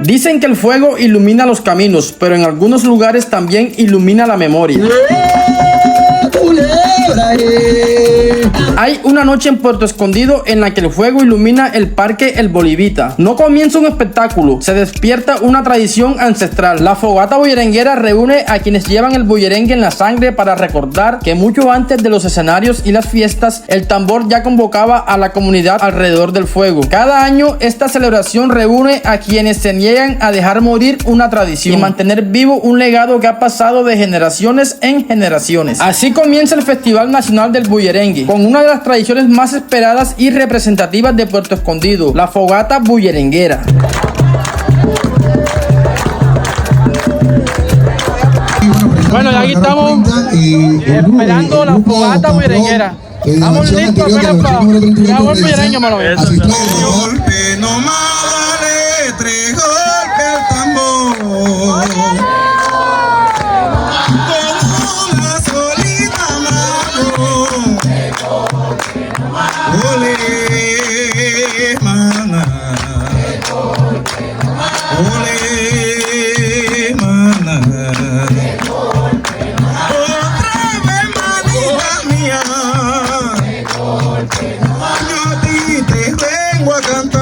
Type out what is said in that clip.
Dicen que el fuego ilumina los caminos, pero en algunos lugares también ilumina la memoria. Hay una noche en Puerto Escondido en la que el fuego ilumina el parque El Bolivita. No comienza un espectáculo, se despierta una tradición ancestral. La fogata bullerenguera reúne a quienes llevan el bullerengue en la sangre para recordar que mucho antes de los escenarios y las fiestas, el tambor ya convocaba a la comunidad alrededor del fuego. Cada año esta celebración reúne a quienes se niegan a dejar morir una tradición y mantener vivo un legado que ha pasado de generaciones en generaciones. Así comienza el Festival Nacional del Bullerengue, con una de las tradiciones más esperadas y representativas de Puerto Escondido, la fogata bullerenguera. Bueno, y aquí estamos esperando la fogata bullerenguera. Estamos listos apenas para el bullerengue, mano. Golpe nomás, dale, tres golpes el tambor. Con una solita mano. Ole, mana. Ole, mana. Otra vez, manita mía. Yo a ti te vengo a cantar.